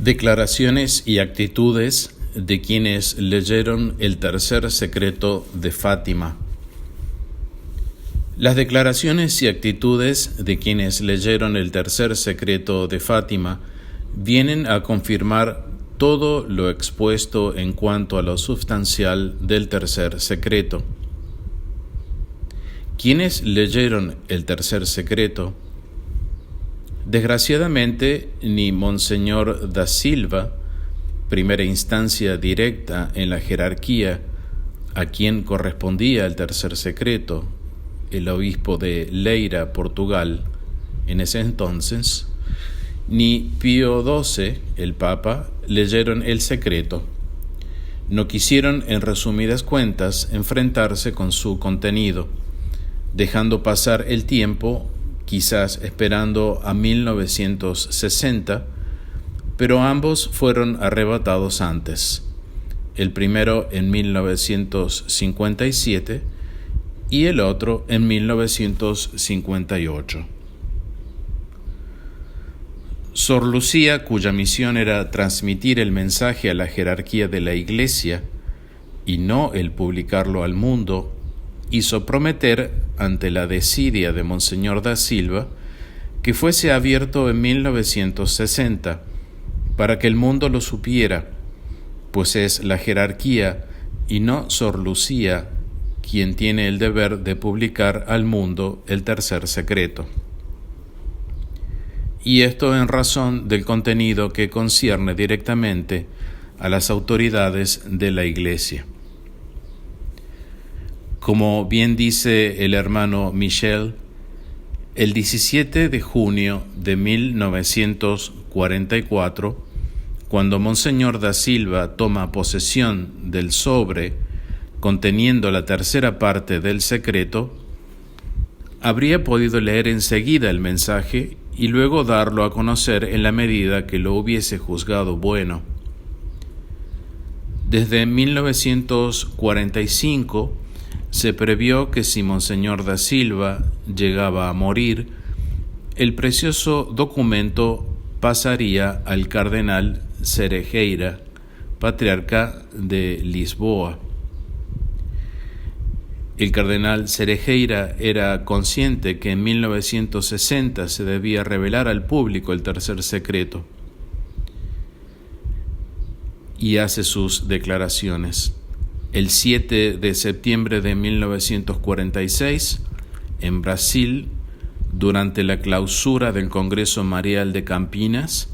Declaraciones y actitudes de quienes leyeron el tercer secreto de Fátima. Las declaraciones y actitudes de quienes leyeron el tercer secreto de Fátima vienen a confirmar todo lo expuesto en cuanto a lo sustancial del tercer secreto. Quienes leyeron el tercer secreto, desgraciadamente, ni Monseñor da Silva, primera instancia directa en la jerarquía, a quien correspondía el tercer secreto, el obispo de Leira, Portugal, en ese entonces, ni Pío XII, el Papa, leyeron el secreto. No quisieron, en resumidas cuentas, enfrentarse con su contenido, dejando pasar el tiempo, quizás esperando a 1960, pero ambos fueron arrebatados antes, el primero en 1957 y el otro en 1958. Sor Lucía, cuya misión era transmitir el mensaje a la jerarquía de la Iglesia y no el publicarlo al mundo, hizo prometer ante la desidia de Monseñor da Silva que fuese abierto en 1960 para que el mundo lo supiera, pues es la jerarquía y no Sor Lucía quien tiene el deber de publicar al mundo el tercer secreto. Y esto en razón del contenido que concierne directamente a las autoridades de la Iglesia. Como bien dice el hermano Michel, el 17 de junio de 1944, cuando Monseñor da Silva toma posesión del sobre conteniendo la tercera parte del secreto, habría podido leer enseguida el mensaje y luego darlo a conocer en la medida que lo hubiese juzgado bueno. Desde 1945 se previó que si Monseñor da Silva llegaba a morir, el precioso documento pasaría al cardenal Cerejeira, patriarca de Lisboa. El cardenal Cerejeira era consciente que en 1960 se debía revelar al público el tercer secreto y hace sus declaraciones. El 7 de septiembre de 1946, en Brasil, durante la clausura del Congreso Marial de Campinas,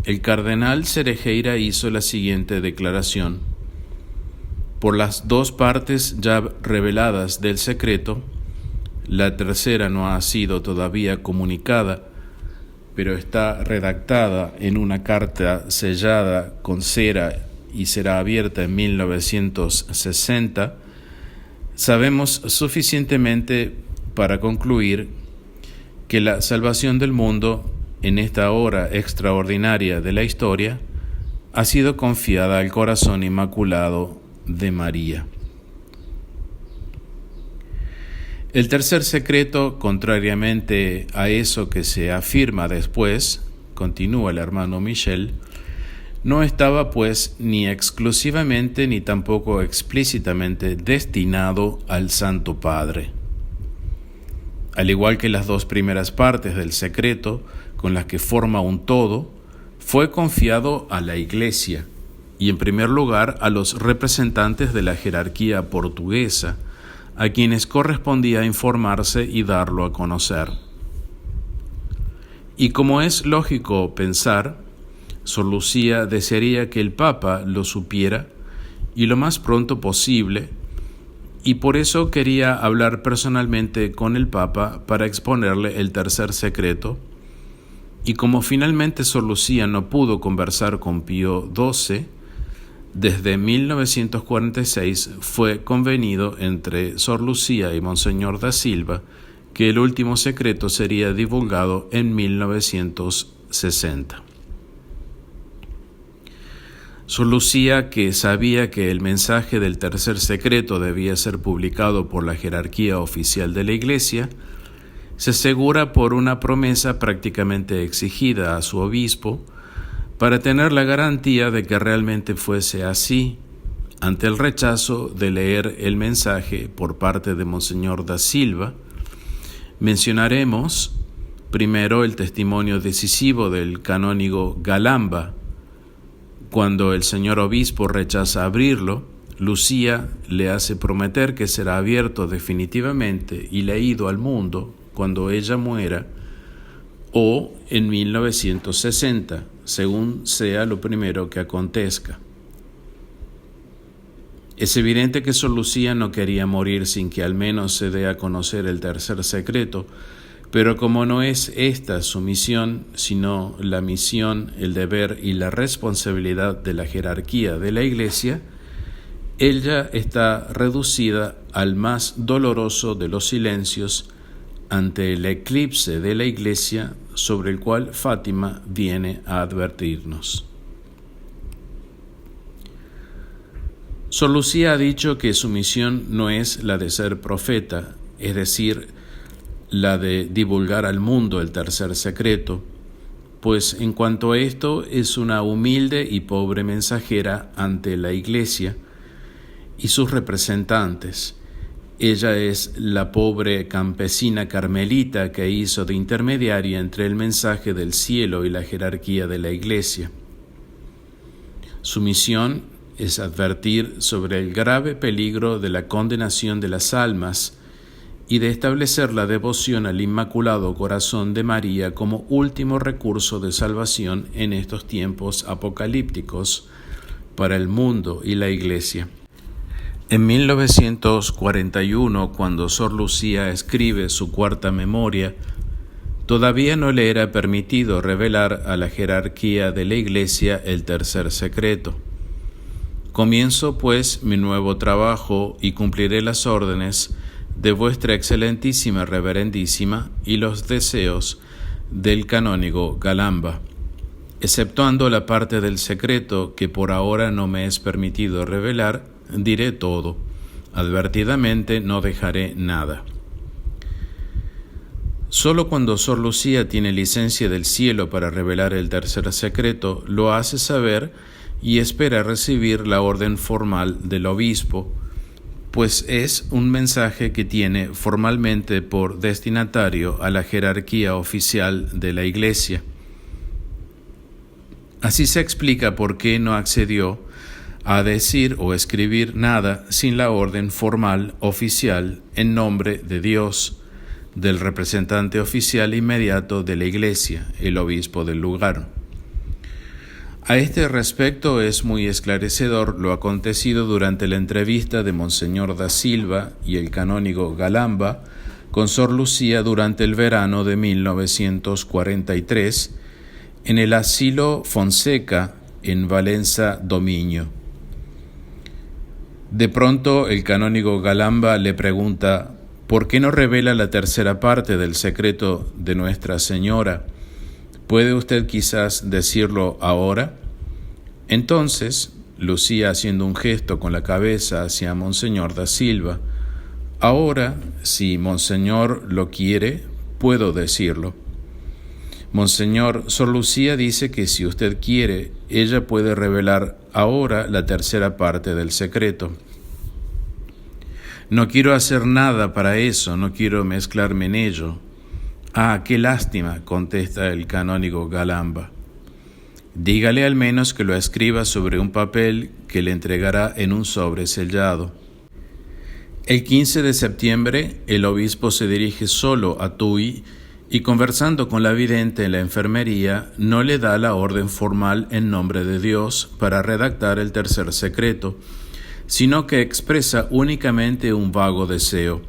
el cardenal Cerejeira hizo la siguiente declaración: por las dos partes ya reveladas del secreto, la tercera no ha sido todavía comunicada, pero está redactada en una carta sellada con cera y será abierta en 1960, sabemos suficientemente para concluir que la salvación del mundo en esta hora extraordinaria de la historia ha sido confiada al corazón inmaculado de María. El tercer secreto, contrariamente a eso que se afirma después, continúa el hermano Michel, no estaba pues ni exclusivamente ni tampoco explícitamente destinado al Santo Padre. Al igual que las dos primeras partes del secreto, con las que forma un todo, fue confiado a la Iglesia y en primer lugar a los representantes de la jerarquía portuguesa, a quienes correspondía informarse y darlo a conocer. Y como es lógico pensar, Sor Lucía desearía que el Papa lo supiera y lo más pronto posible, y por eso quería hablar personalmente con el Papa para exponerle el tercer secreto, y como finalmente Sor Lucía no pudo conversar con Pío XII, desde 1946 fue convenido entre Sor Lucía y Monseñor da Silva que el último secreto sería divulgado en 1960. Sor Lucía, que sabía que el mensaje del tercer secreto debía ser publicado por la jerarquía oficial de la Iglesia, se asegura por una promesa prácticamente exigida a su obispo para tener la garantía de que realmente fuese así, ante el rechazo de leer el mensaje por parte de Monseñor da Silva, mencionaremos primero el testimonio decisivo del canónigo Galamba. Cuando el señor obispo rechaza abrirlo, Lucía le hace prometer que será abierto definitivamente y leído al mundo cuando ella muera, o en 1960, según sea lo primero que acontezca. Es evidente que Sor Lucía no quería morir sin que al menos se dé a conocer el tercer secreto, pero como no es esta su misión, sino la misión, el deber y la responsabilidad de la jerarquía de la Iglesia, ella está reducida al más doloroso de los silencios ante el eclipse de la Iglesia sobre el cual Fátima viene a advertirnos. Sor Lucía ha dicho que su misión no es la de ser profeta, es decir, la de divulgar al mundo el tercer secreto, pues en cuanto a esto es una humilde y pobre mensajera ante la Iglesia y sus representantes. Ella es la pobre campesina carmelita que hizo de intermediaria entre el mensaje del cielo y la jerarquía de la Iglesia. Su misión es advertir sobre el grave peligro de la condenación de las almas y de establecer la devoción al Inmaculado Corazón de María como último recurso de salvación en estos tiempos apocalípticos para el mundo y la Iglesia. En 1941, cuando Sor Lucía escribe su cuarta memoria, todavía no le era permitido revelar a la jerarquía de la Iglesia el tercer secreto. Comienzo, pues, mi nuevo trabajo y cumpliré las órdenes de vuestra excelentísima reverendísima y los deseos del canónigo Galamba, exceptuando la parte del secreto que por ahora no me es permitido revelar. Diré todo. Advertidamente no dejaré nada. Solo cuando Sor Lucía tiene licencia del cielo para revelar el tercer secreto, lo hace saber y espera recibir la orden formal del obispo, pues es un mensaje que tiene formalmente por destinatario a la jerarquía oficial de la Iglesia. Así se explica por qué no accedió a decir o escribir nada sin la orden formal oficial en nombre de Dios, del representante oficial inmediato de la Iglesia, el obispo del lugar. A este respecto es muy esclarecedor lo acontecido durante la entrevista de Monseñor da Silva y el canónigo Galamba con Sor Lucía durante el verano de 1943 en el asilo Fonseca en Valencia Dominio. De pronto el canónigo Galamba le pregunta: ¿por qué no revela la tercera parte del secreto de Nuestra Señora? ¿Puede usted quizás decirlo ahora? Entonces, Lucía, haciendo un gesto con la cabeza hacia Monseñor da Silva: ahora, si Monseñor lo quiere, puedo decirlo. Monseñor, Sor Lucía dice que si usted quiere, ella puede revelar ahora la tercera parte del secreto. No quiero hacer nada para eso, no quiero mezclarme en ello. Ah, qué lástima, contesta el canónigo Galamba. Dígale al menos que lo escriba sobre un papel que le entregará en un sobre sellado. El 15 de septiembre, el obispo se dirige solo a Tuy y, conversando con la vidente en la enfermería, no le da la orden formal en nombre de Dios para redactar el tercer secreto, sino que expresa únicamente un vago deseo.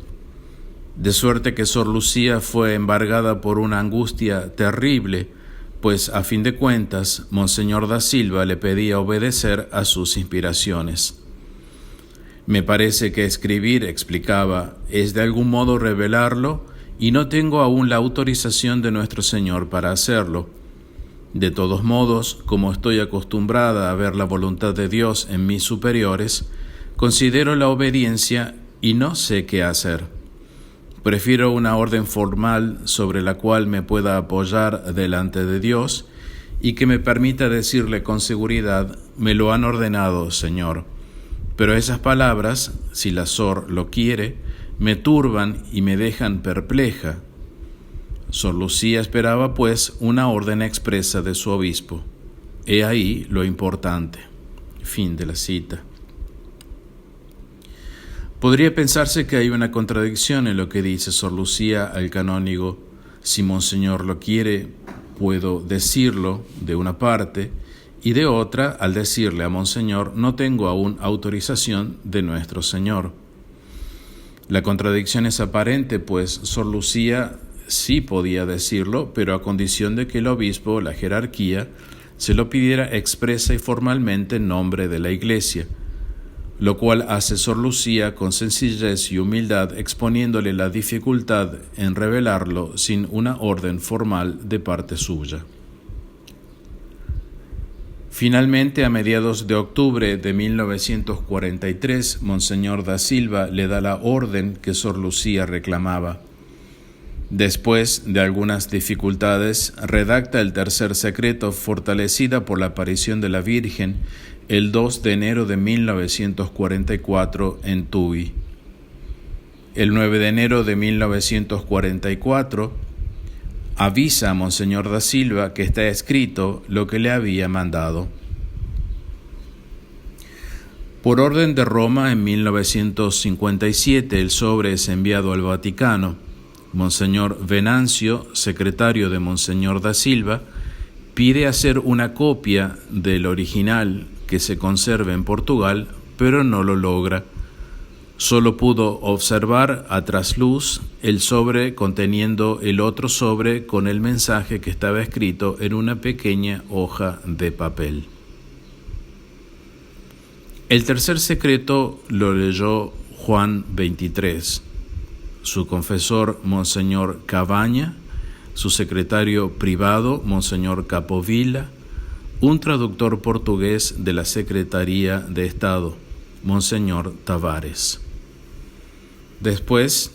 De suerte que Sor Lucía fue embargada por una angustia terrible, pues a fin de cuentas Monseñor da Silva le pedía obedecer a sus inspiraciones. Me parece que escribir, explicaba, es de algún modo revelarlo, y no tengo aún la autorización de nuestro Señor para hacerlo. De todos modos, como estoy acostumbrada a ver la voluntad de Dios en mis superiores, considero la obediencia y no sé qué hacer. Prefiero una orden formal sobre la cual me pueda apoyar delante de Dios y que me permita decirle con seguridad: me lo han ordenado, Señor. Pero esas palabras, si la Sor lo quiere, me turban y me dejan perpleja. Sor Lucía esperaba, pues, una orden expresa de su obispo. He ahí lo importante. Fin de la cita. Podría pensarse que hay una contradicción en lo que dice Sor Lucía al canónigo: si Monseñor lo quiere, puedo decirlo, de una parte, y de otra, al decirle a Monseñor: no tengo aún autorización de nuestro Señor. La contradicción es aparente, pues Sor Lucía sí podía decirlo, pero a condición de que el obispo, la jerarquía, se lo pidiera expresa y formalmente en nombre de la Iglesia, lo cual hace Sor Lucía con sencillez y humildad, exponiéndole la dificultad en revelarlo sin una orden formal de parte suya. Finalmente, a mediados de octubre de 1943, Monseñor da Silva le da la orden que Sor Lucía reclamaba. Después de algunas dificultades, redacta el tercer secreto, fortalecida por la aparición de la Virgen el 2 de enero de 1944 en Tuy. El 9 de enero de 1944 avisa a Monseñor da Silva que está escrito lo que le había mandado. Por orden de Roma, en 1957 el sobre es enviado al Vaticano. Monseñor Venancio, secretario de Monseñor da Silva, pide hacer una copia del original que se conserve en Portugal, pero no lo logra. Solo pudo observar a trasluz el sobre conteniendo el otro sobre con el mensaje que estaba escrito en una pequeña hoja de papel. El tercer secreto lo leyó Juan XXIII, su confesor Monseñor Cabaña, su secretario privado Monseñor Capovilla, un traductor portugués de la Secretaría de Estado, Monseñor Tavares. Después,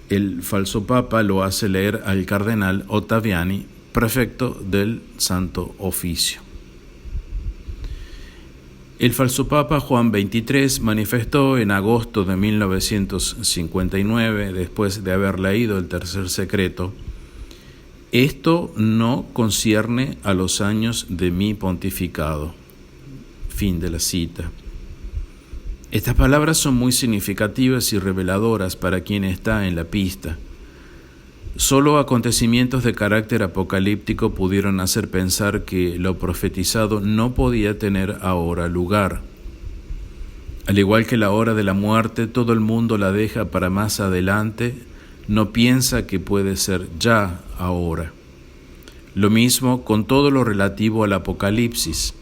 el falso papa lo hace leer al cardenal Ottaviani, prefecto del Santo Oficio. El falso papa Juan XXIII manifestó en agosto de 1959, después de haber leído el tercer secreto: esto no concierne a los años de mi pontificado. Fin de la cita. Estas palabras son muy significativas y reveladoras para quien está en la pista. Solo acontecimientos de carácter apocalíptico pudieron hacer pensar que lo profetizado no podía tener ahora lugar. Al igual que la hora de la muerte, todo el mundo la deja para más adelante, no piensa que puede ser ya ahora. Lo mismo con todo lo relativo al Apocalipsis,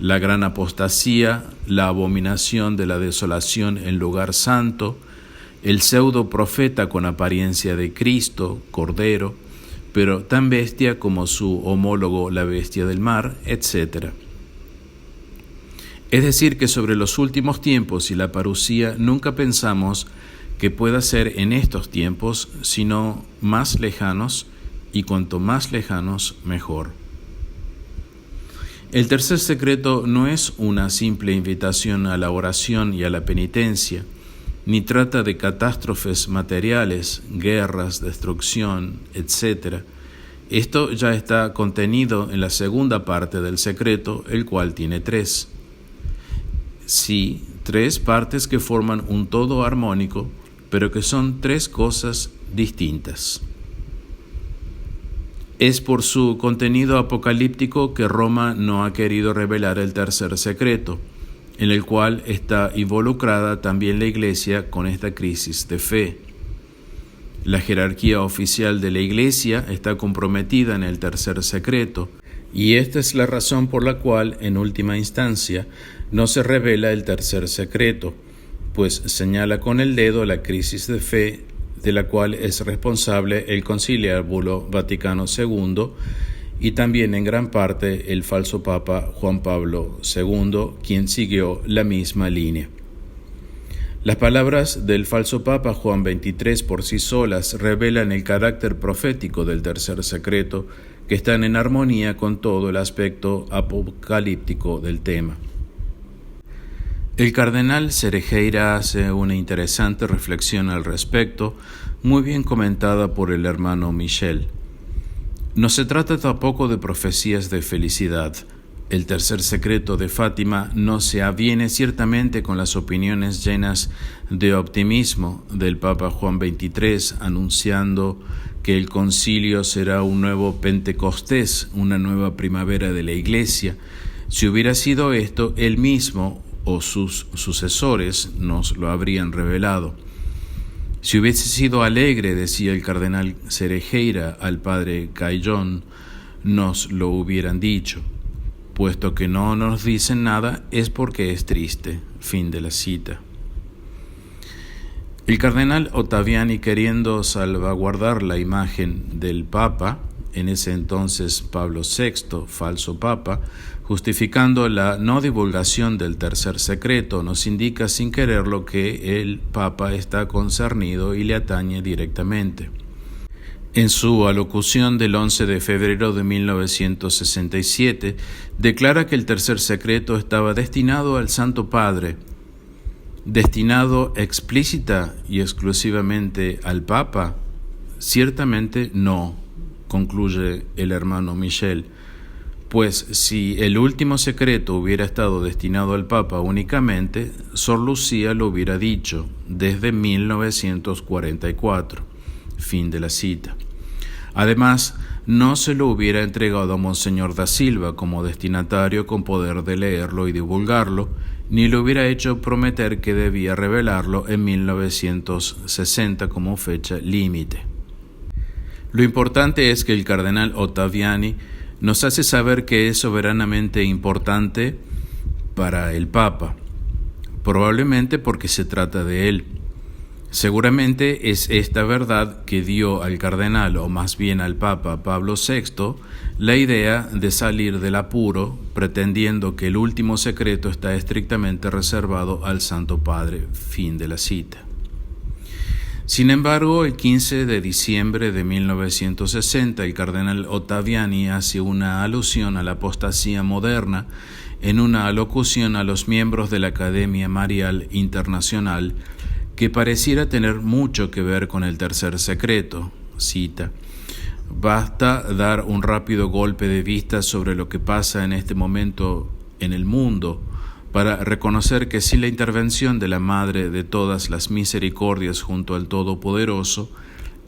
la gran apostasía, la abominación de la desolación en lugar santo, el pseudo profeta con apariencia de Cristo, Cordero, pero tan bestia como su homólogo la bestia del mar, etc. Es decir, que sobre los últimos tiempos y la parusía nunca pensamos que pueda ser en estos tiempos, sino más lejanos, y cuanto más lejanos, mejor. El tercer secreto no es una simple invitación a la oración y a la penitencia, ni trata de catástrofes materiales, guerras, destrucción, etc. Esto ya está contenido en la segunda parte del secreto, el cual tiene 3. Sí, 3 partes que forman un todo armónico, pero que son 3 cosas distintas. Es por su contenido apocalíptico que Roma no ha querido revelar el tercer secreto, en el cual está involucrada también la Iglesia con esta crisis de fe. La jerarquía oficial de la Iglesia está comprometida en el tercer secreto, y esta es la razón por la cual, en última instancia, no se revela el tercer secreto, pues señala con el dedo la crisis de fe de la cual es responsable el Conciliábulo Vaticano II y también en gran parte el falso Papa Juan Pablo II, quien siguió la misma línea. Las palabras del falso Papa Juan XXIII por sí solas revelan el carácter profético del tercer secreto, que están en armonía con todo el aspecto apocalíptico del tema. El cardenal Cerejeira hace una interesante reflexión al respecto, muy bien comentada por el hermano Michel. No se trata tampoco de profecías de felicidad. El tercer secreto de Fátima no se aviene ciertamente con las opiniones llenas de optimismo del Papa Juan XXIII, anunciando que el concilio será un nuevo Pentecostés, una nueva primavera de la Iglesia. Si hubiera sido esto, él mismo o sus sucesores nos lo habrían revelado. Si hubiese sido alegre, decía el cardenal Cerejeira al padre Caillón, nos lo hubieran dicho. Puesto que no nos dicen nada, es porque es triste. Fin de la cita. El cardenal Ottaviani, queriendo salvaguardar la imagen del Papa, en ese entonces Pablo VI, falso Papa, justificando la no divulgación del tercer secreto, nos indica sin quererlo que el Papa está concernido y le atañe directamente. En su alocución del 11 de febrero de 1967, declara que el tercer secreto estaba destinado al Santo Padre, destinado explícita y exclusivamente al Papa. Ciertamente no, concluye el hermano Michel, pues si el último secreto hubiera estado destinado al Papa únicamente, Sor Lucía lo hubiera dicho desde 1944. Fin de la cita. Además, no se lo hubiera entregado a Monseñor da Silva como destinatario con poder de leerlo y divulgarlo, ni le hubiera hecho prometer que debía revelarlo en 1960 como fecha límite. Lo importante es que el cardenal Ottaviani nos hace saber que es soberanamente importante para el Papa, probablemente porque se trata de él. Seguramente es esta verdad que dio al cardenal, o más bien al Papa Pablo VI, la idea de salir del apuro, pretendiendo que el último secreto está estrictamente reservado al Santo Padre. Fin de la cita. Sin embargo, el 15 de diciembre de 1960, el cardenal Ottaviani hace una alusión a la apostasía moderna en una alocución a los miembros de la Academia Marial Internacional que pareciera tener mucho que ver con el tercer secreto. Cita: basta dar un rápido golpe de vista sobre lo que pasa en este momento en el mundo para reconocer que sin la intervención de la Madre de todas las misericordias junto al Todopoderoso,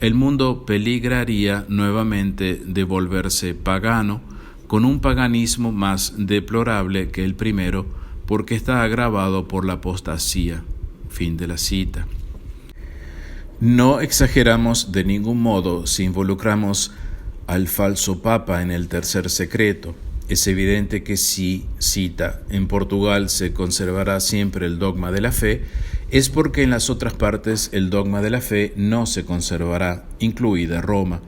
el mundo peligraría nuevamente de volverse pagano, con un paganismo más deplorable que el primero, porque está agravado por la apostasía. Fin de la cita. No exageramos de ningún modo si involucramos al falso Papa en el tercer secreto. Es evidente que si, cita, en Portugal se conservará siempre el dogma de la fe, es porque en las otras partes el dogma de la fe no se conservará, incluida Roma.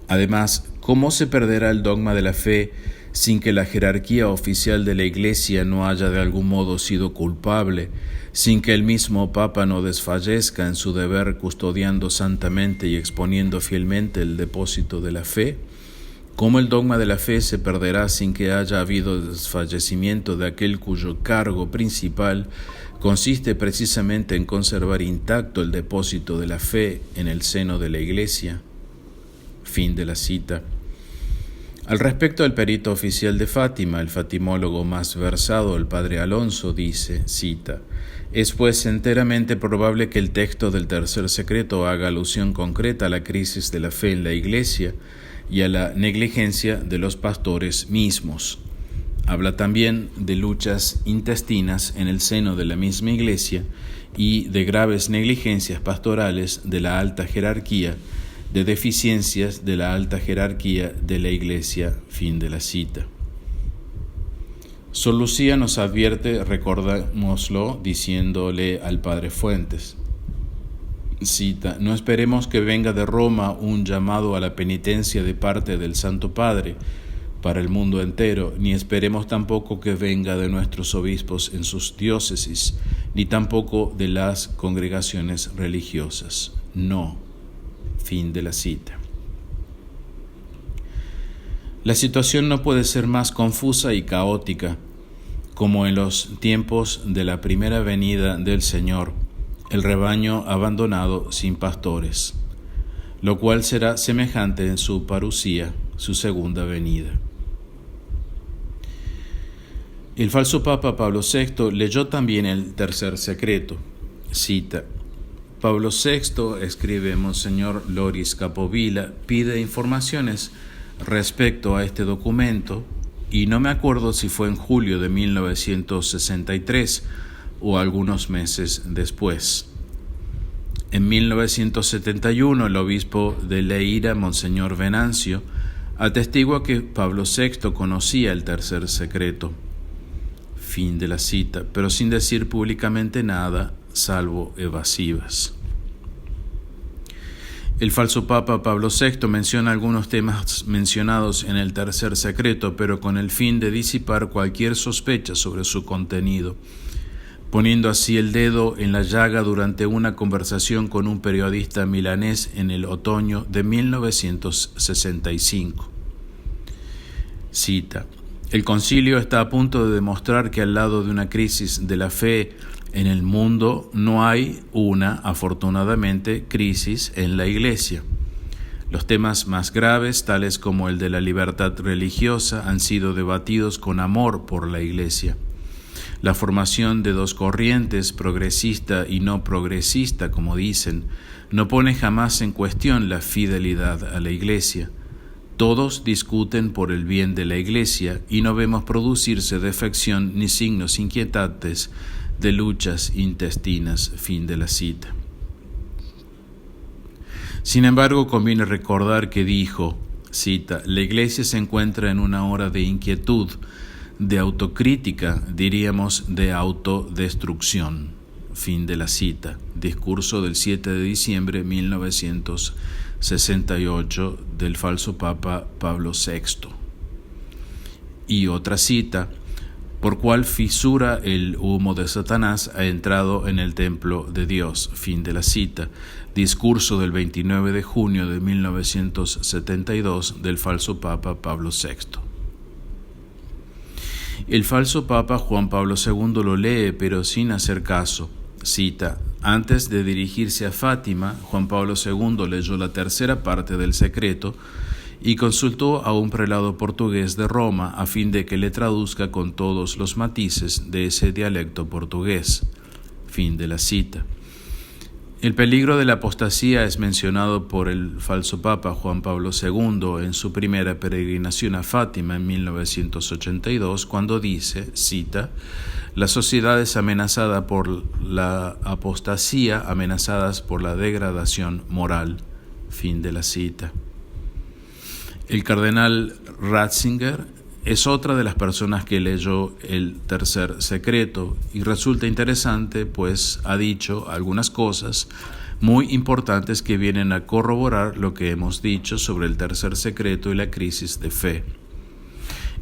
Además, ¿cómo se perderá el dogma de la fe sin que la jerarquía oficial de la Iglesia no haya de algún modo sido culpable, sin que el mismo Papa no desfallezca en su deber custodiando santamente y exponiendo fielmente el depósito de la fe? ¿Cómo el dogma de la fe se perderá sin que haya habido desfallecimiento de aquel cuyo cargo principal consiste precisamente en conservar intacto el depósito de la fe en el seno de la Iglesia? Fin de la cita. Al respecto del perito oficial de Fátima, el fatimólogo más versado, el padre Alonso, dice, cita: es pues enteramente probable que el texto del tercer secreto haga alusión concreta a la crisis de la fe en la Iglesia y a la negligencia de los pastores mismos. Habla también de luchas intestinas en el seno de la misma Iglesia y de graves negligencias pastorales de la alta jerarquía, de deficiencias de la alta jerarquía de la Iglesia. Fin de la cita. Sor Lucía nos advierte, recordémoslo, diciéndole al padre Fuentes, cita: no esperemos que venga de Roma un llamado a la penitencia de parte del Santo Padre para el mundo entero, ni esperemos tampoco que venga de nuestros obispos en sus diócesis, ni tampoco de las congregaciones religiosas. No. Fin de la cita. La situación no puede ser más confusa y caótica, como en los tiempos de la primera venida del Señor, el rebaño abandonado sin pastores, lo cual será semejante en su parusía, su segunda venida. El falso Papa Pablo VI leyó también el tercer secreto. Cita: Pablo VI, escribe Monseñor Loris Capovilla, pide informaciones respecto a este documento, y no me acuerdo si fue en julio de 1963 o algunos meses después. En 1971, el obispo de Leira, Monseñor Venancio, atestigua que Pablo VI conocía el tercer secreto. Fin de la cita, pero sin decir públicamente nada, salvo evasivas. El falso Papa Pablo VI menciona algunos temas mencionados en el tercer secreto, pero con el fin de disipar cualquier sospecha sobre su contenido, poniendo así el dedo en la llaga durante una conversación con un periodista milanés en el otoño de 1965. Cita: El concilio está a punto de demostrar que al lado de una crisis de la fe en el mundo no hay afortunadamente, crisis en la Iglesia. Los temas más graves, tales como el de la libertad religiosa, han sido debatidos con amor por la Iglesia. La formación de dos corrientes, progresista y no progresista, como dicen, no pone jamás en cuestión la fidelidad a la Iglesia. Todos discuten por el bien de la Iglesia y no vemos producirse defección ni signos inquietantes de luchas intestinas. Fin de la cita. Sin embargo, conviene recordar que dijo, cita: la Iglesia se encuentra en una hora de inquietud, de autocrítica, diríamos de autodestrucción. Fin de la cita. Discurso del 7 de diciembre de 1968 del falso Papa Pablo VI. Y otra cita: por cuál fisura el humo de Satanás ha entrado en el templo de Dios. Fin de la cita. Discurso del 29 de junio de 1972 del falso Papa Pablo VI. El falso Papa Juan Pablo II lo lee, pero sin hacer caso. Cita: antes de dirigirse a Fátima, Juan Pablo II leyó la tercera parte del secreto y consultó a un prelado portugués de Roma a fin de que le traduzca con todos los matices de ese dialecto portugués. Fin de la cita. El peligro de la apostasía es mencionado por el falso Papa Juan Pablo II en su primera peregrinación a Fátima en 1982, cuando dice, cita: la sociedad es amenazada por la apostasía, amenazadas por la degradación moral. Fin de la cita. El cardenal Ratzinger es otra de las personas que leyó el tercer secreto y resulta interesante, pues ha dicho algunas cosas muy importantes que vienen a corroborar lo que hemos dicho sobre el tercer secreto y la crisis de fe.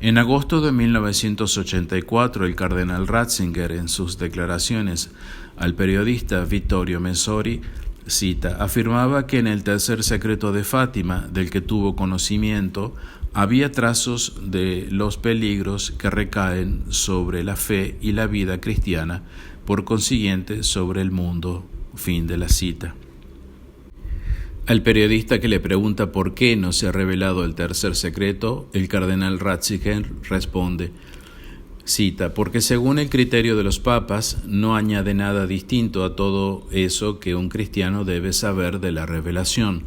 En agosto de 1984, el cardenal Ratzinger, en sus declaraciones al periodista Vittorio Messori, cita, afirmaba que en el tercer secreto de Fátima, del que tuvo conocimiento, había trazos de los peligros que recaen sobre la fe y la vida cristiana, por consiguiente sobre el mundo. Fin de la cita. Al periodista que le pregunta por qué no se ha revelado el tercer secreto, el cardenal Ratzinger responde, cita, porque según el criterio de los papas, no añade nada distinto a todo eso que un cristiano debe saber de la revelación,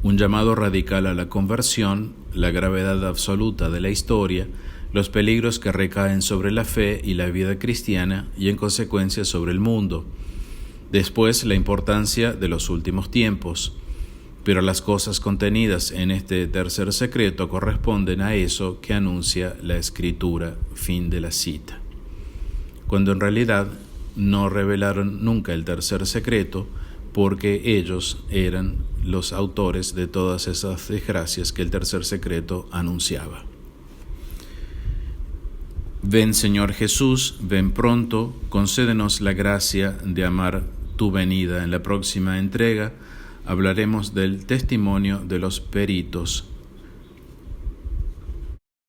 un llamado radical a la conversión, la gravedad absoluta de la historia, los peligros que recaen sobre la fe y la vida cristiana y en consecuencia sobre el mundo. Después, la importancia de los últimos tiempos. Pero las cosas contenidas en este tercer secreto corresponden a eso que anuncia la Escritura. Fin de la cita. Cuando en realidad no revelaron nunca el tercer secreto, porque ellos eran los autores de todas esas desgracias que el tercer secreto anunciaba. Ven, Señor Jesús, ven pronto, concédenos la gracia de amar tu venida. En la próxima entrega hablaremos del testimonio de los peritos